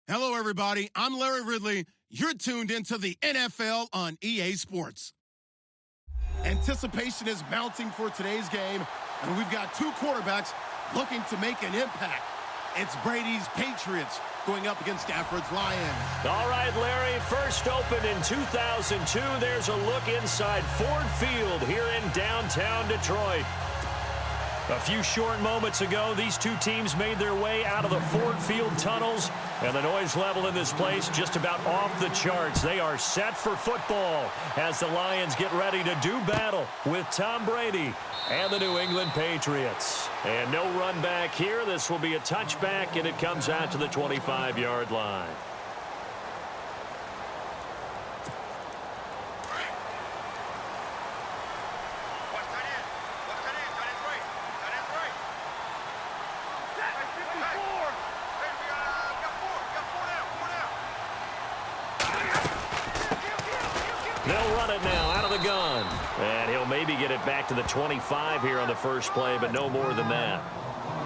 Hello, everybody. I'm Larry Ridley. You're tuned into the NFL on EA Sports. Anticipation is mounting for today's game, and we've got two quarterbacks looking to make an impact. It's Brady's Patriots going up against Stafford's Lions. All right, Larry, first opened in 2002. There's a look inside Ford Field here in downtown Detroit. A few short moments ago, these two teams made their way out of the Ford Field tunnels, and the noise level in this place just about off the charts. They are set for football as the Lions get ready to do battle with Tom Brady and the New England Patriots. And no run back here. This will be a touchback, and it comes out to the 25-yard line. They'll run it now out of the gun. And he'll maybe get it back to the 25 here on the first play, but no more than that.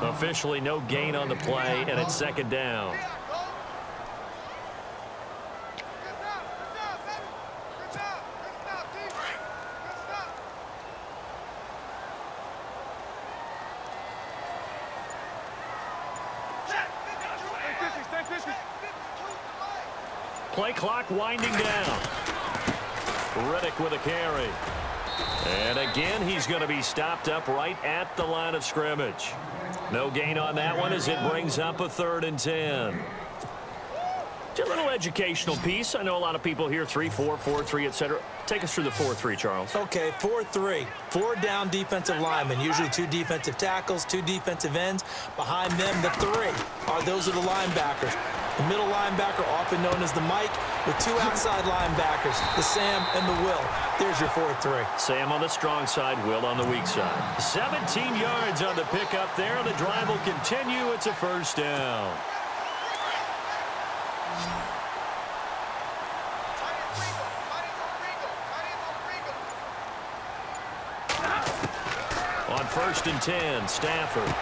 Officially no gain on the play, and it's second down. Play clock winding down. Riddick with a carry. And again, he's going to be stopped up right at the line of scrimmage. No gain on that one as it brings up a 3rd and 10. Just a little educational piece. I know a lot of people hear 3-4, 4-3, etc. Take us through the 4-3, Charles. Okay, 4-3. 4 down defensive linemen, usually 2 defensive tackles, 2 defensive ends. Behind them, the 3 those are the linebackers. The middle linebacker, often known as the Mike, with 2 outside linebackers, the Sam and the Will. There's your 4-3. Sam on the strong side, Will on the weak side. 17 yards on the pickup there. The drive will continue. It's a first down. On 1st and 10, Stafford.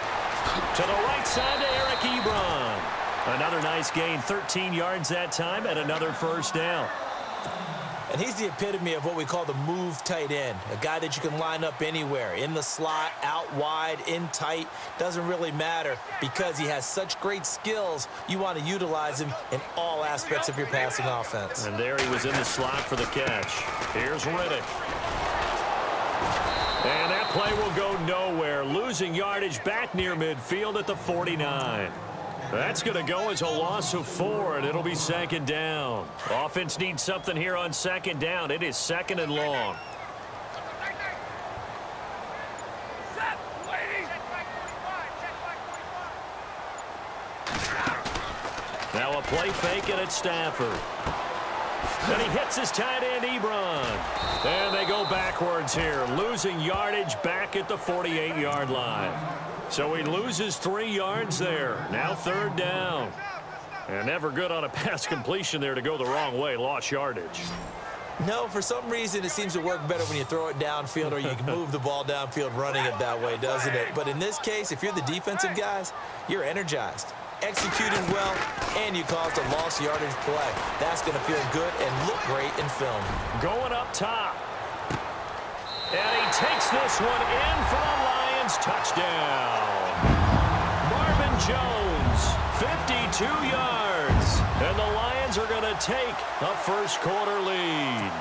To the right side to Eric Ebron. Another nice gain, 13 yards that time, and another first down. And he's the epitome of what we call the move tight end, a guy that you can line up anywhere, in the slot, out wide, in tight, doesn't really matter because he has such great skills. You want to utilize him in all aspects of your passing offense. And there he was in the slot for the catch. Here's Riddick. And that play will go nowhere, losing yardage back near midfield at the 49. That's going to go as a loss of 4, and it'll be second down. Offense needs something here on second down. It is 2nd and long. Now a play fake, and it's Stafford. And he hits his tight end, Ebron. And they go backwards here, losing yardage back at the 48-yard line. So he loses 3 yards there. Now 3rd down. And never good on a pass completion there to go the wrong way. Lost yardage. No, for some reason it seems to work better when you throw it downfield or you can move the ball downfield running it that way, doesn't it? But in this case, if you're the defensive guys, you're energized, executing well, and you caused a lost yardage play. That's going to feel good and look great in film. Going up top. And he takes this one in for a Lions touchdown. Marvin Jones, 52 yards. And the Lions are going to take a first-quarter lead.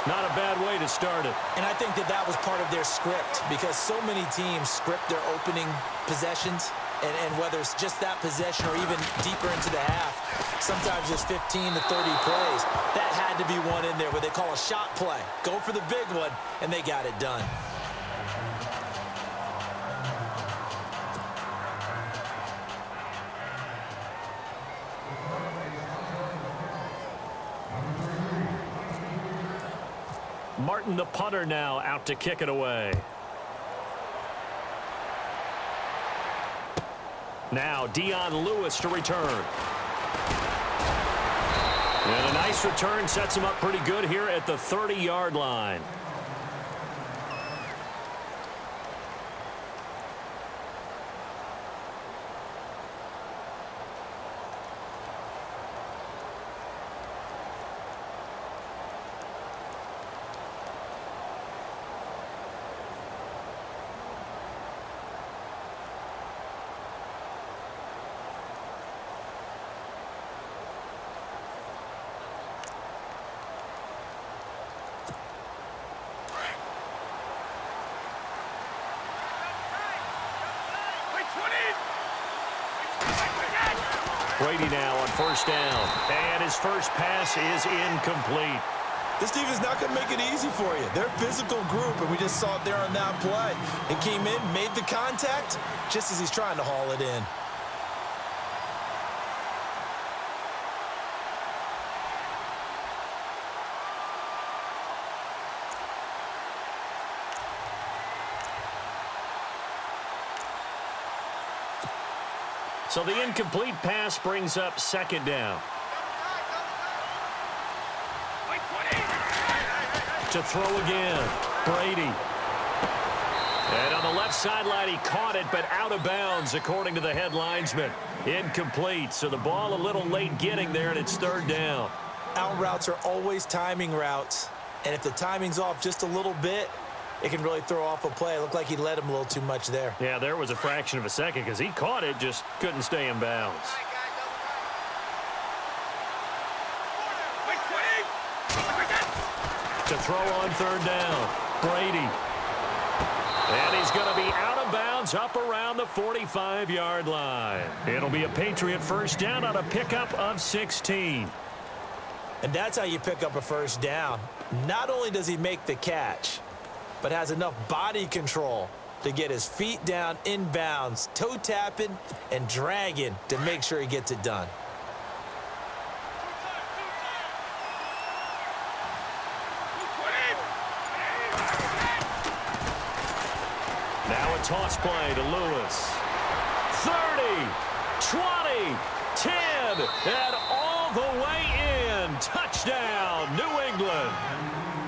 Not a bad way to start it. And I think that was part of their script because so many teams script their opening possessions. And whether it's just that possession or even deeper into the half, sometimes it's 15 to 30 plays. That had to be one in there where they call a shot play. Go for the big one, and they got it done. Martin, the punter, now out to kick it away. Now Dion Lewis to return. And a nice return sets him up pretty good here at the 30-yard line. Brady now on first down. And his first pass is incomplete. This defense is not going to make it easy for you. They're a physical group, and we just saw it there on that play. He came in, made the contact, just as he's trying to haul it in. So the incomplete pass brings up second down. To throw again, Brady. And on the left sideline, he caught it, but out of bounds, according to the head linesman. Incomplete, so the ball a little late getting there, and it's third down. Out routes are always timing routes, and if the timing's off just a little bit, it can really throw off a play. It looked like he led him a little too much there. Yeah, there was a fraction of a second because he caught it, just couldn't stay in bounds. To throw on third down, Brady. And he's going to be out of bounds up around the 45-yard line. It'll be a Patriot first down on a pickup of 16. And that's how you pick up a first down. Not only does he make the catch, but has enough body control to get his feet down in bounds, toe tapping and dragging to make sure he gets it done. Now a toss play to Lewis. 30, 20, 10, and all the way in. Touchdown, New England.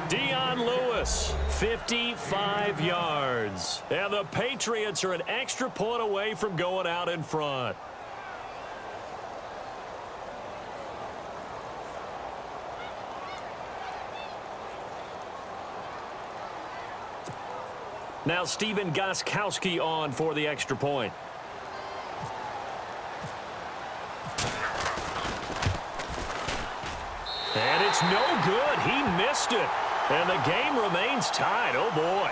Dion Lewis, 55 yards. And the Patriots are an extra point away from going out in front. Now Steven Gostkowski on for the extra point. And it's no good. He missed it. And the game remains tied. Oh, boy.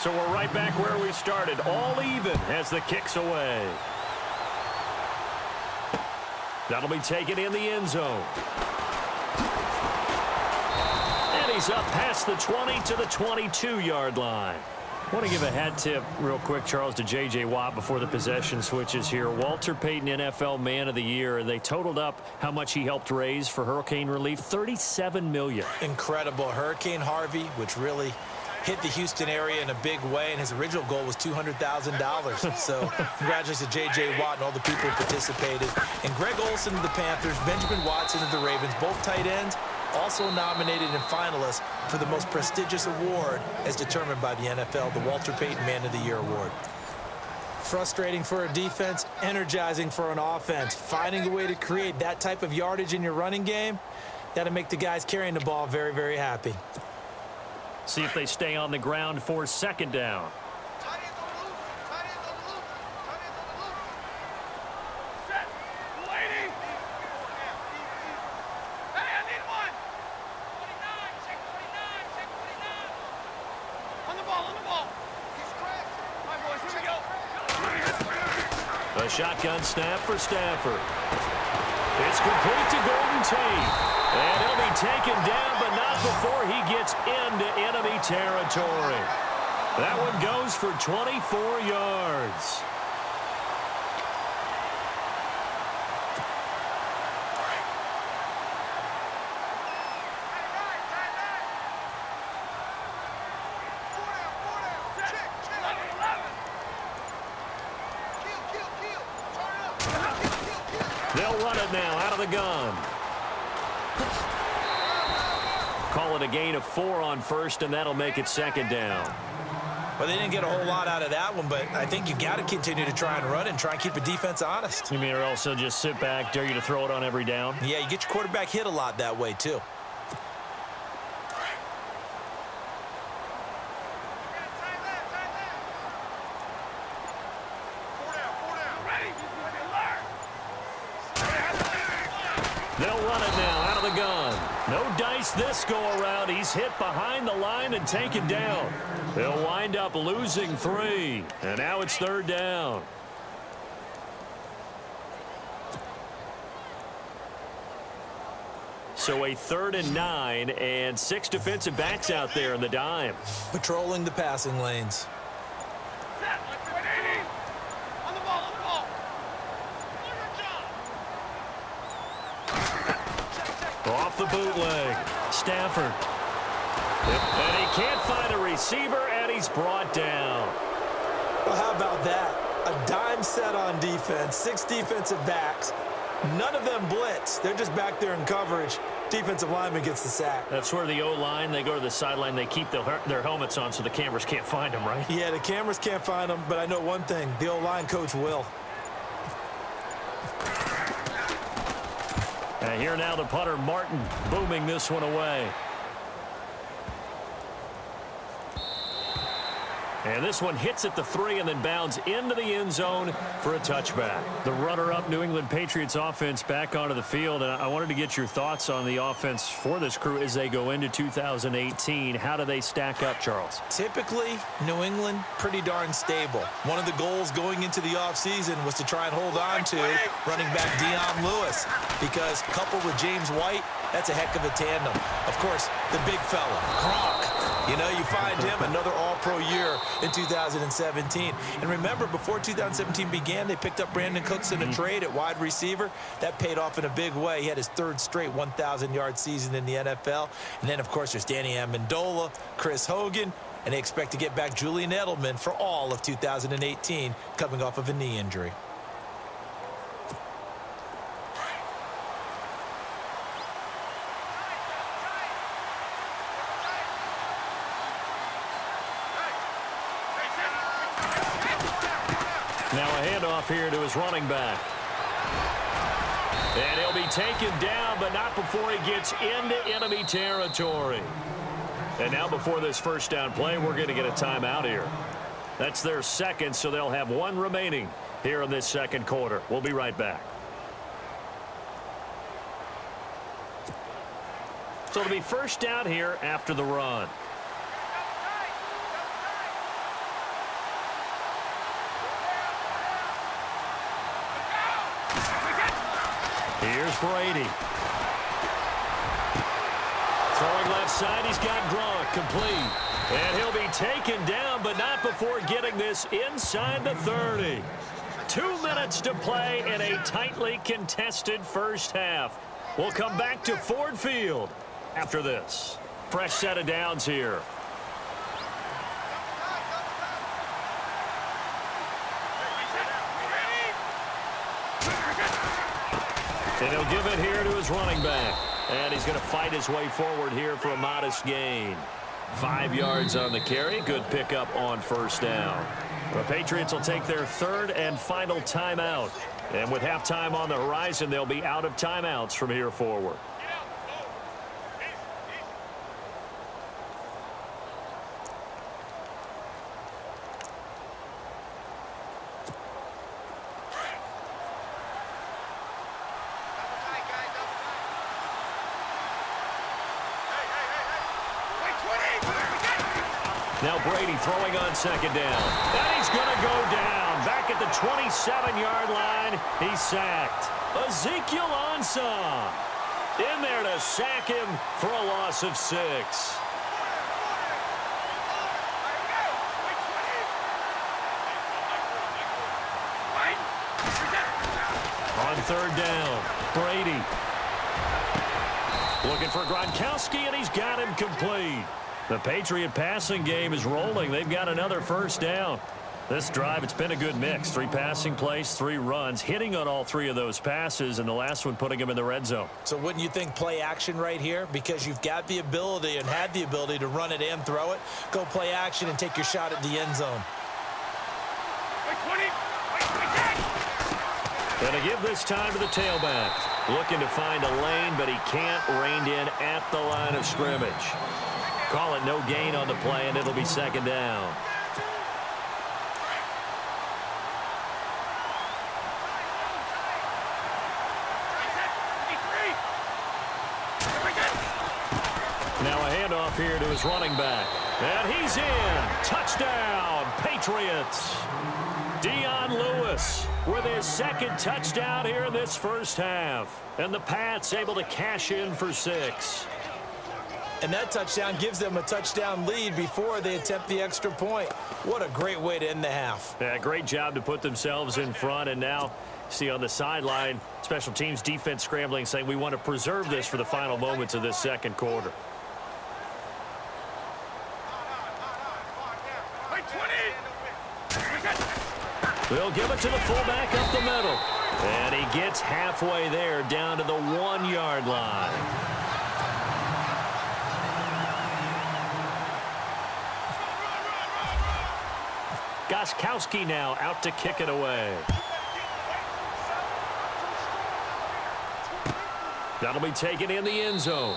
So we're right back where we started, all even as the kick's away. That'll be taken in the end zone. And he's up past the 20 to the 22-yard line. I want to give a hat tip real quick, Charles, to J.J. Watt before the possession switches here. Walter Payton, NFL Man of the Year, and they totaled up how much he helped raise for hurricane relief, $37 million. Incredible. Hurricane Harvey, which really hit the Houston area in a big way, and his original goal was $200,000. So congratulations to J.J. Watt and all the people who participated. And Greg Olsen of the Panthers, Benjamin Watson of the Ravens, both tight ends, also nominated and finalists for the most prestigious award as determined by the NFL, the Walter Payton Man of the Year Award. Frustrating for a defense, energizing for an offense. Finding a way to create that type of yardage in your running game, that'll make the guys carrying the ball very, very happy. See if they stay on the ground for second down. A shotgun snap for Stafford. It's complete to Golden Tate. And he'll be taken down, but not before he gets into enemy territory. That one goes for 24 yards. They'll run it now out of the gun. Call it a gain of 4 on first, and that'll make it second down. Well, they didn't get a whole lot out of that one, but I think you've got to continue to try and run and try and keep the defense honest. You mean or also just sit back, dare you to throw it on every down? Yeah, you get your quarterback hit a lot that way, too. They'll run it now out of the gun. No dice this go-around. He's hit behind the line and taken down. They'll wind up losing 3. And now it's 3rd down. So a 3rd and 9 and 6 defensive backs out there in the dime. Patrolling the passing lanes. Off the bootleg. Stafford. And he can't find a receiver, and he's brought down. Well, how about that? A dime set on defense, 6 defensive backs. None of them blitz. They're just back there in coverage. Defensive lineman gets the sack. That's where the O-line, they go to the sideline, they keep their helmets on so the cameras can't find them, right? Yeah, the cameras can't find them, but I know one thing. The O-line coach will. And here now the punter, Martin, booming this one away. And this one hits at the 3 and then bounds into the end zone for a touchback. The runner-up New England Patriots offense back onto the field. And I wanted to get your thoughts on the offense for this crew as they go into 2018. How do they stack up, Charles? Typically, New England, pretty darn stable. One of the goals going into the offseason was to try and hold on to running back Dion Lewis, because coupled with James White, that's a heck of a tandem. Of course, the big fella, Gronk. You know, you find him another all-pro year in 2017. And remember, before 2017 began, they picked up Brandon Cooks in a trade at wide receiver. That paid off in a big way. He had his 3rd straight 1,000-yard season in the NFL. And then, of course, there's Danny Amendola, Chris Hogan, and they expect to get back Julian Edelman for all of 2018, coming off of a knee injury. Now a handoff here to his running back. And he'll be taken down, but not before he gets into enemy territory. And now before this first down play, we're going to get a timeout here. That's their 2nd, so they'll have 1 remaining here in this 2nd quarter. We'll be right back. So it'll be first down here after the run. Here's Brady. Throwing left side, he's got Gronk complete. And he'll be taken down, but not before getting this inside the 30. 2 minutes to play in a tightly contested first half. We'll come back to Ford Field after this. Fresh set of downs here. And he'll give it here to his running back. And he's going to fight his way forward here for a modest gain. 5 yards on the carry. Good pickup on first down. The Patriots will take their 3rd and final timeout. And with halftime on the horizon, they'll be out of timeouts from here forward. Now Brady throwing on 2nd down. And he's going to go down. Back at the 27-yard line, he's sacked. Ezekiel Ansah in there to sack him for a loss of 6. On 3rd down, Brady looking for Gronkowski, and he's got him complete. The Patriot passing game is rolling. They've got another first down. This drive, it's been a good mix. 3 passing plays, 3 runs, hitting on all 3 of those passes, and the last one putting him in the red zone. So wouldn't you think play action right here? Because you've got the ability and had the ability to run it and throw it. Go play action and take your shot at the end zone. Going to give this time to the tailback. Looking to find a lane, but he can't. Reined in at the line of scrimmage. Call it no gain on the play, and it'll be 2nd down. handoff here to his running back. And he's in. Touchdown, Patriots. Dion Lewis with his second touchdown here in this first half. And the Pats able to cash in for 6. And that touchdown gives them a touchdown lead before they attempt the extra point. What a great way to end the half. Yeah, great job to put themselves in front. And now, see on the sideline, special teams defense scrambling, saying we want to preserve this for the final moments of this second quarter. They'll give it to the fullback up the middle. And he gets halfway there down to the 1-yard line. Gostkowski now out to kick it away. That'll be taken in the end zone.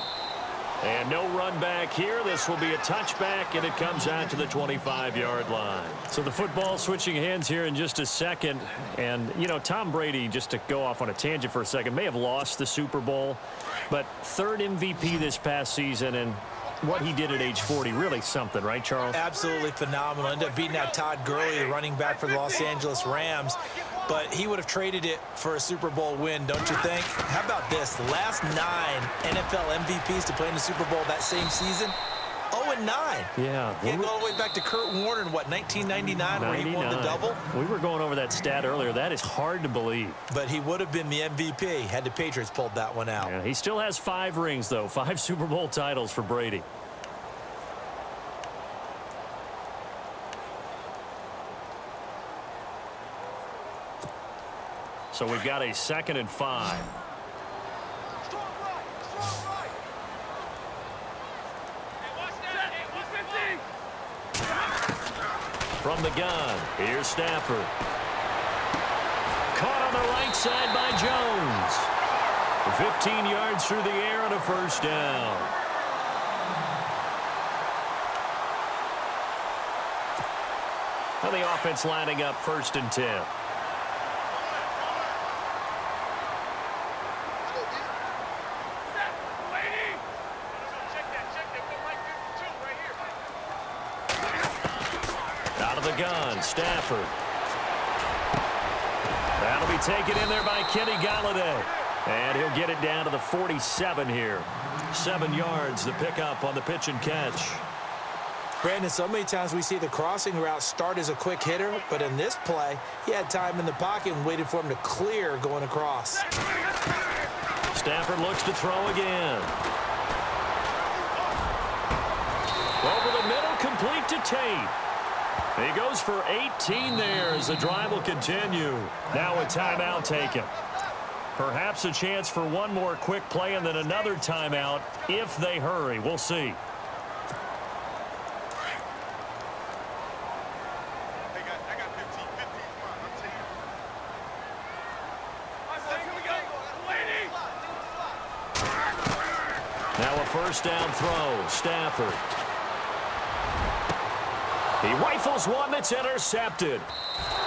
And no run back here. This will be a touchback, and it comes out to the 25-yard line. So the football switching hands here in just a second. And, you know, Tom Brady, just to go off on a tangent for a second, may have lost the Super Bowl, but third MVP this past season, and what he did at age 40, really something, right, Charles? Absolutely phenomenal. Ended up beating out Todd Gurley, the running back for the Los Angeles Rams. But he would have traded it for a Super Bowl win, don't you think? How about this? The last 9 NFL MVPs to play in the Super Bowl that same season, 0-9. Yeah. You go all the way back to Kurt Warner in, what, 1999, where he won the double? We were going over that stat earlier. That is hard to believe. But he would have been the MVP had the Patriots pulled that one out. Yeah, he still has 5 rings, though. 5 Super Bowl titles for Brady. So we've got a 2nd and 5. From the gun, here's Stafford. Caught on the right side by Jones. 15 yards through the air and a first down. And the offense lining up 1st and 10. Gun, Stafford. That'll be taken in there by Kenny Golladay. And he'll get it down to the 47 here. 7 yards, the pickup on the pitch and catch. Brandon, so many times we see the crossing route start as a quick hitter, but in this play, he had time in the pocket and waited for him to clear going across. Stafford looks to throw again. Over the middle, complete to Tate. He goes for 18 there as the drive will continue. Now a timeout taken. Perhaps a chance for one more quick play and then another timeout if they hurry. We'll see. Now a first down throw. Stafford. He rifles one that's intercepted.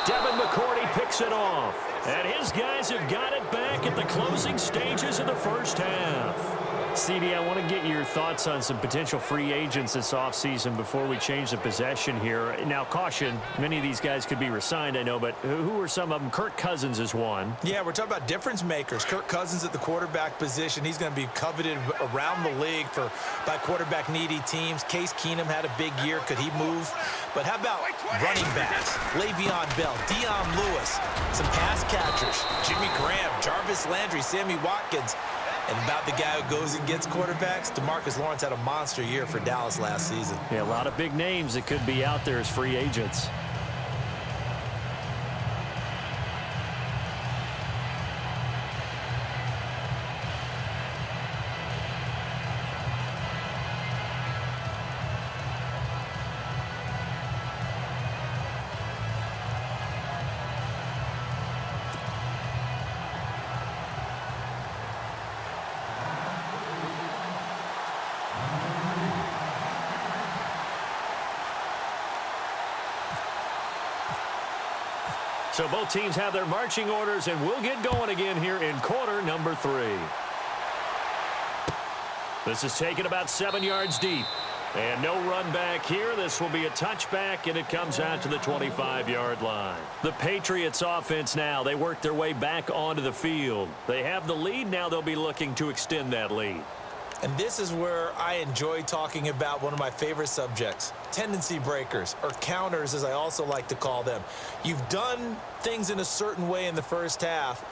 Devin McCourty picks it off. And his guys have got it back at the closing stages of the first half. CD, I want to get your thoughts on some potential free agents this offseason before we change the possession here. Now, caution, many of these guys could be re-signed, I know, but who are some of them? Kirk Cousins is one. Yeah, we're talking about difference makers. Kirk Cousins at the quarterback position. He's going to be coveted around the league by quarterback-needy teams. Case Keenum had a big year. Could he move? But how about running backs? Le'Veon Bell, Dion Lewis, some pass catchers, Jimmy Graham, Jarvis Landry, Sammy Watkins. And about the guy who goes and gets quarterbacks, DeMarcus Lawrence had a monster year for Dallas last season. Yeah, a lot of big names that could be out there as free agents. So both teams have their marching orders, and we'll get going again here in quarter number 3. This is taken about 7 yards deep. And no run back here. This will be a touchback, and it comes out to the 25-yard line. The Patriots offense now, they work their way back onto the field. They have the lead. Now they'll be looking to extend that lead. And this is where I enjoy talking about one of my favorite subjects, tendency breakers, or counters as I also like to call them. You've done things in a certain way in the first half,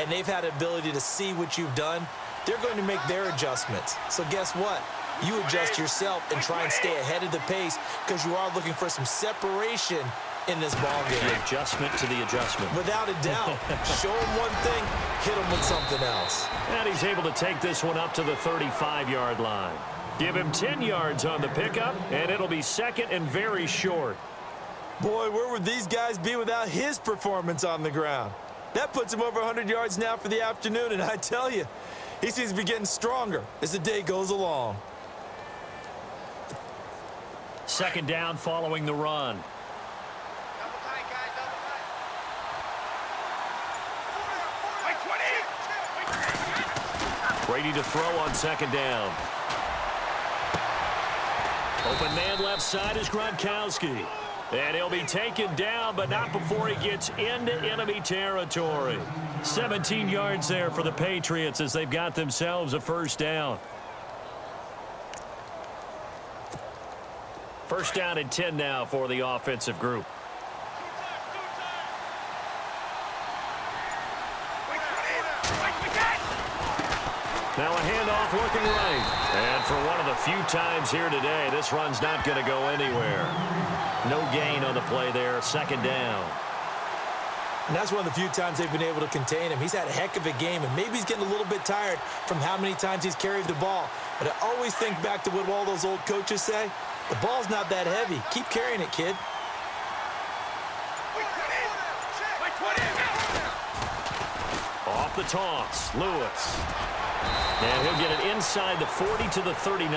and they've had the ability to see what you've done. They're going to make their adjustments. So guess what? You adjust yourself and try and stay ahead of the pace because you are looking for some separation in this ball game. The adjustment to the adjustment. Without a doubt. Show him one thing, hit him with something else. And he's able to take this one up to the 35-yard line. Give him 10 yards on the pickup, and it'll be second and very short. Boy, where would these guys be without his performance on the ground? That puts him over 100 yards now for the afternoon, and I tell you, he seems to be getting stronger as the day goes along. Second down following the run. Brady to throw on second down. Open man left side is Gronkowski. And he'll be taken down, but not before he gets into enemy territory. 17 yards there for the Patriots as they've got themselves a first down. First down and 10 now for the offensive group. Now a handoff looking right. And for one of the few times here today, this run's not going to go anywhere. No gain on the play there. Second down. And that's one of the few times they've been able to contain him. He's had a heck of a game, and maybe he's getting a little bit tired from how many times he's carried the ball. But I always think back to what all those old coaches say. The ball's not that heavy. Keep carrying it, kid. Off the toss, Lewis. And he'll get it inside the 40 to the 39.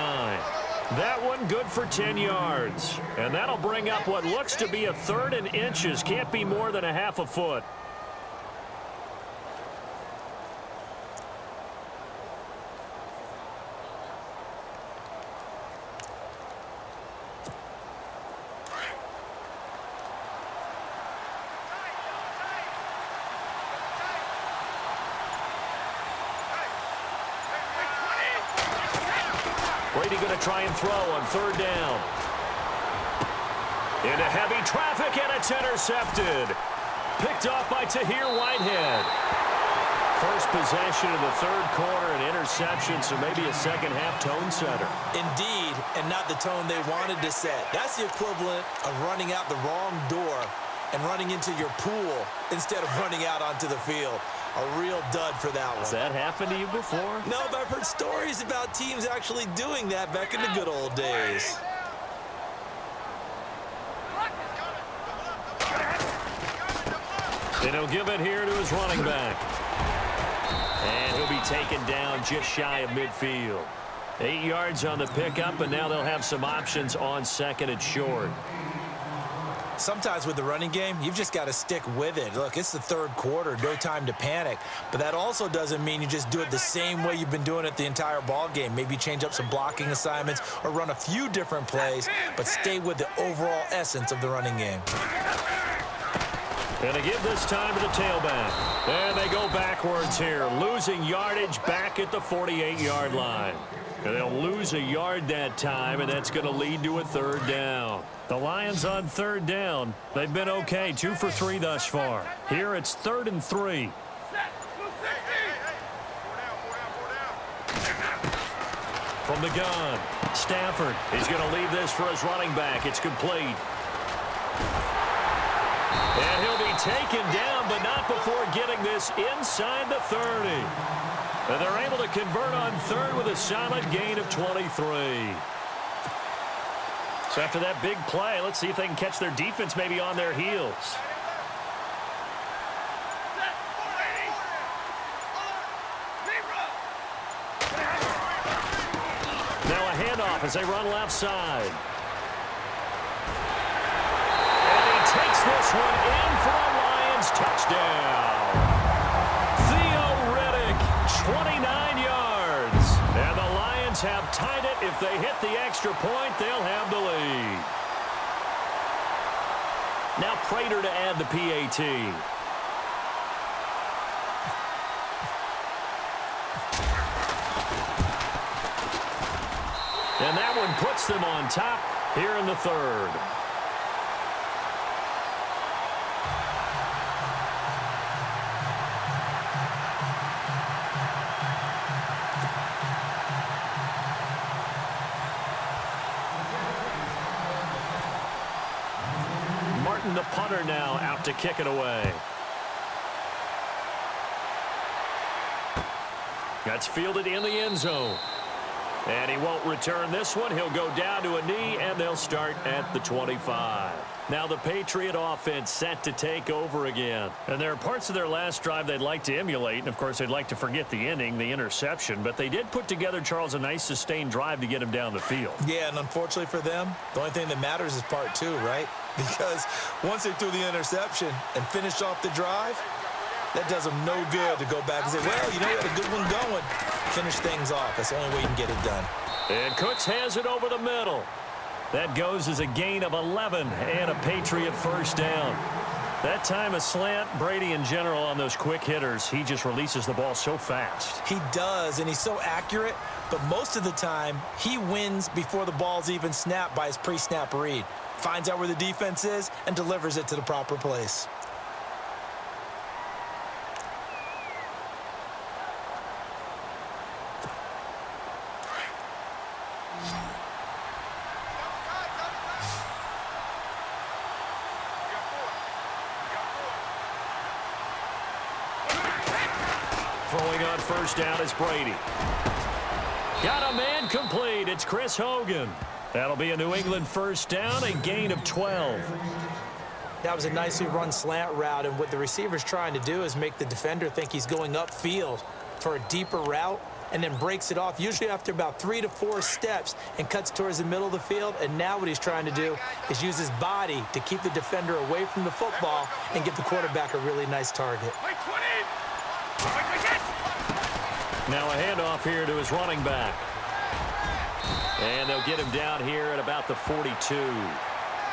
That one good for 10 yards. And that'll bring up what looks to be a third and inches. Can't be more than a half a foot. Brady going to try and throw on third down. Into heavy traffic, and it's intercepted. Picked off by Tahir Whitehead. First possession of the third quarter, an interception, so maybe a second-half tone setter. Indeed, and not the tone they wanted to set. That's the equivalent of running out the wrong door and running into your pool instead of running out onto the field. A real dud for that one. Has that happened to you before? No, but I've heard stories about teams actually doing that back in the good old days. And he'll give it here to his running back. And he'll be taken down just shy of midfield. 8 yards on the pickup, and now they'll have some options on second and short. Sometimes with the running game, you've just got to stick with it. Look, it's the third quarter, no time to panic. But that also doesn't mean you just do it the same way you've been doing it the entire ball game. Maybe change up some blocking assignments or run a few different plays, but stay with the overall essence of the running game. And to give this time to the tailback. And they go backwards here, losing yardage back at the 48-yard line. And they'll lose a yard that time, and that's going to lead to a third down. The Lions on third down. They've been okay, 2 for 3 thus far. Here it's 3rd and 3. From the gun, Stafford. He's going to leave this for his running back. It's complete. And he'll be taken down, but not before getting this inside the 30. And they're able to convert on third with a solid gain of 23. So after that big play, let's see if they can catch their defense maybe on their heels. Now a handoff as they run left side. And he takes this one in for a Lions touchdown. 29 yards. And the Lions Patriots have tied it. If they hit the extra point, they'll have the lead. Now Prater to add the PAT. And that one puts them on top here in the third. Martin, the punter, now out to kick it away. That's fielded in the end zone. And he won't return this one. He'll go down to a knee, and they'll start at the 25. Now the Patriot offense set to take over again. And there are parts of their last drive they'd like to emulate. And, of course, they'd like to forget the inning, the interception. But they did put together, Charles, a nice sustained drive to get him down the field. Yeah, and unfortunately for them, the only thing that matters is part two, right? Because once they threw the interception and finished off the drive, that does them no good to go back and say, well, you know, we had a good one going. Finish things off. That's the only way you can get it done. And Cooks has it over the middle. That goes as a gain of 11 and a Patriot first down. That time a slant. Brady in general on those quick hitters, he just releases the ball so fast. He does, and he's so accurate, but most of the time he wins before the ball's even snapped by his pre-snap read. Finds out where the defense is and delivers it to the proper place. Throwing on first down is Brady. Got a man complete. It's Chris Hogan. That'll be a New England first down, a gain of 12. That was a nicely run slant route, and what the receiver's trying to do is make the defender think he's going upfield for a deeper route and then breaks it off, usually after about 3 to 4 steps, and cuts towards the middle of the field. And now what he's trying to do is use his body to keep the defender away from the football and give the quarterback a really nice target. Now a handoff here to his running back. And they'll get him down here at about the 42.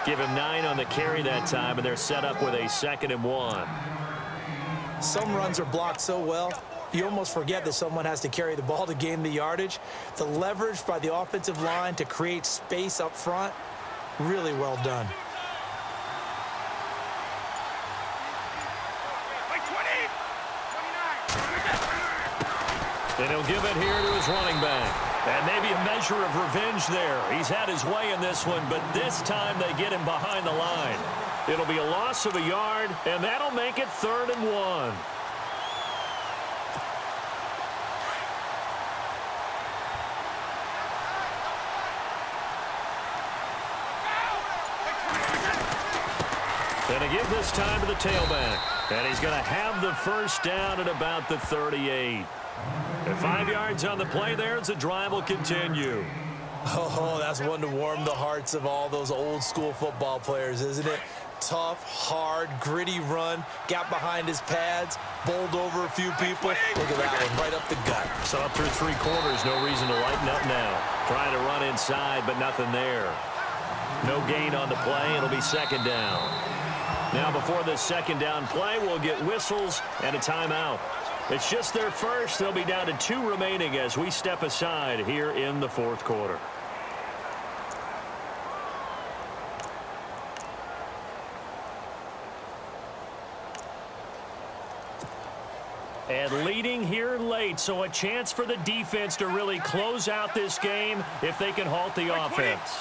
Give him 9 on the carry that time, and they're set up with a 2nd and 1. Some runs are blocked so well, you almost forget that someone has to carry the ball to gain the yardage. The leverage by the offensive line to create space up front, really well done. Then he'll give it here to his running back. And maybe a measure of revenge there. He's had his way in this one, but this time they get him behind the line. It'll be a loss of a yard, and that'll make it 3rd and 1. And to give this time to the tailback. And he's going to have the first down at about the 38. And 5 yards on the play there as the drive will continue. Oh, that's one to warm the hearts of all those old school football players, isn't it? Tough, hard, gritty run, got behind his pads, bowled over a few people. Look at that one, right up the gut. So up through 3 quarters, no reason to lighten up now. Trying to run inside, but nothing there. No gain on the play. It'll be 2nd down. Now before this 2nd down play, we'll get whistles and a timeout. It's just their first. They'll be down to 2 remaining as we step aside here in the 4th quarter. And leading here late, so a chance for the defense to really close out this game if they can halt the offense.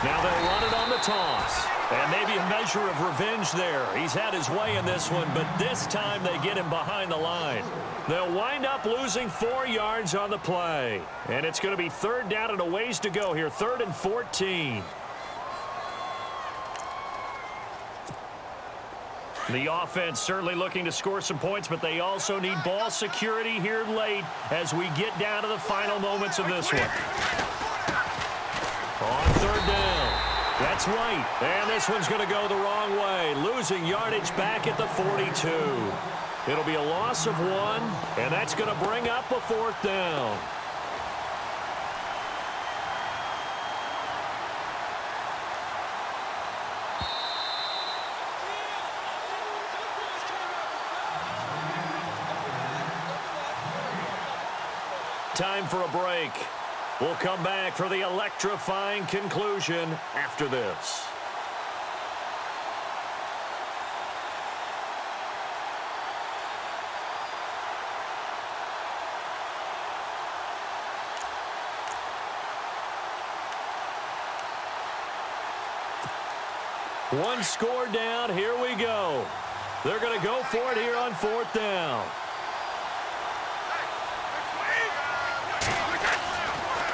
Now they'll run it on the toss. And maybe a measure of revenge there. He's had his way in this one, but this time they get him behind the line. They'll wind up losing 4 yards on the play. And it's going to be 3rd down and a ways to go here, 3rd and 14. The offense certainly looking to score some points, but they also need ball security here late as we get down to the final moments of this one. On 3rd down. That's White. And this one's going to go the wrong way. Losing yardage back at the 42. It'll be a loss of 1, and that's going to bring up a 4th down. Time for a break. We'll come back for the electrifying conclusion after this. One score down. Here we go. They're going to go for it here on 4th down.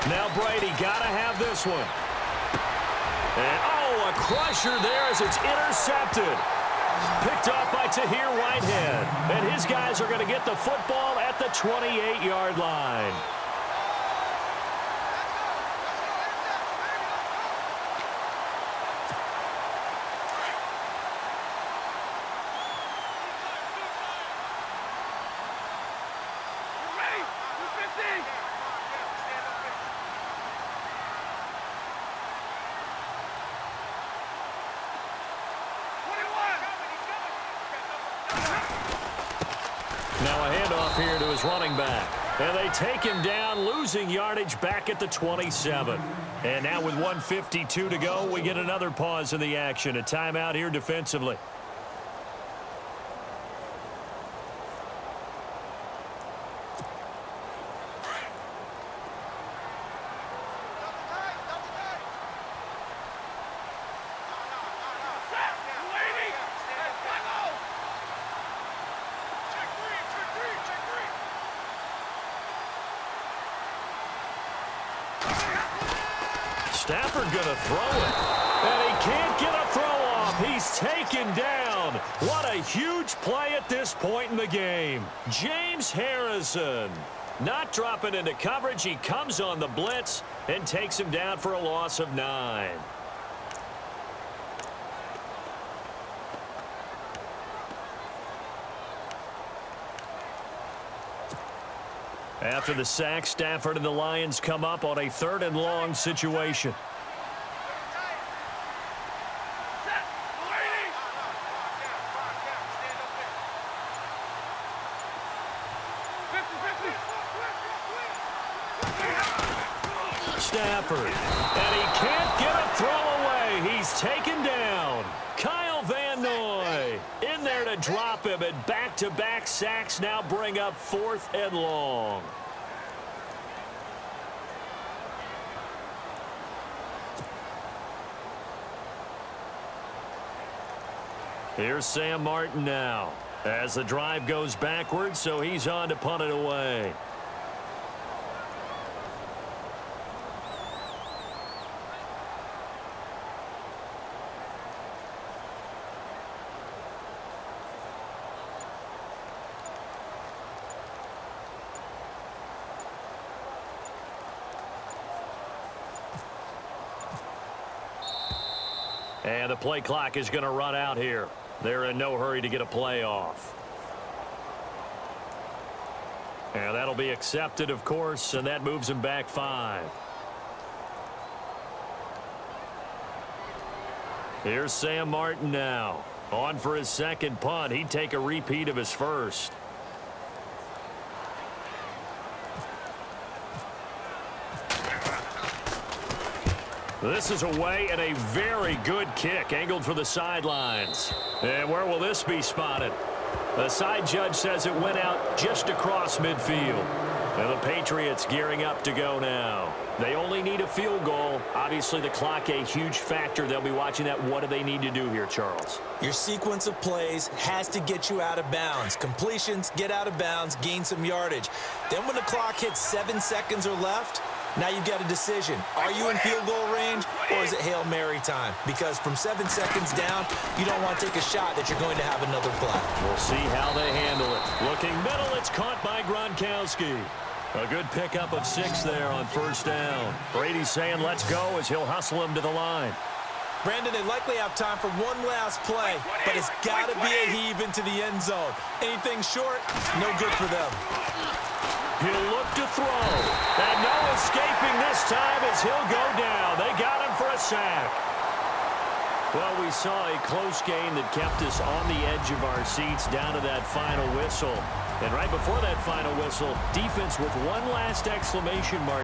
Now Brady got to have this one. And, oh, a crusher there as it's intercepted. Picked off by Tahir Whitehead. And his guys are going to get the football at the 28-yard line. Now a handoff here to his running back. And they take him down, losing yardage back at the 27. And now with 1:52 to go, we get another pause in the action. A timeout here defensively. Stafford going to throw it. And he can't get a throw off. He's taken down. What a huge play at this point in the game. James Harrison not dropping into coverage. He comes on the blitz and takes him down for a loss of 9. After the sack, Stafford and the Lions come up on a 3rd and long situation. Stafford, and he can't get a throw away. He's taken down. Kyle Van Noy in there to drop him, and back-to-back sacks now bring up 4th and long. Here's Sam Martin now as the drive goes backwards, so he's on to punt it away. And the play clock is going to run out here. They're in no hurry to get a play off. And that'll be accepted, of course, and that moves him back 5. Here's Sam Martin now. On for his 2nd punt. He'd take a repeat of his 1st. This is away and a very good kick, angled for the sidelines. And where will this be spotted? The side judge says it went out just across midfield. And the Patriots gearing up to go now. They only need a field goal. Obviously, the clock a huge factor. They'll be watching that. What do they need to do here, Charles? Your sequence of plays has to get you out of bounds. Completions, get out of bounds, gain some yardage. Then when the clock hits 7 seconds or left, now you've got a decision. Are you in field goal range, or is it Hail Mary time? Because from 7 seconds down, you don't want to take a shot that you're going to have another play. We'll see how they handle it. Looking middle, it's caught by Gronkowski. A good pickup of 6 there on 1st down. Brady's saying let's go as he'll hustle him to the line. Brandon, they likely have time for one last play, but it's got to be a heave into the end zone. Anything short, no good for them. He'll look to throw. And no escaping this time as he'll go down. They got him for a sack. Well, we saw a close game that kept us on the edge of our seats down to that final whistle. And right before that final whistle, defense with one last exclamation mark.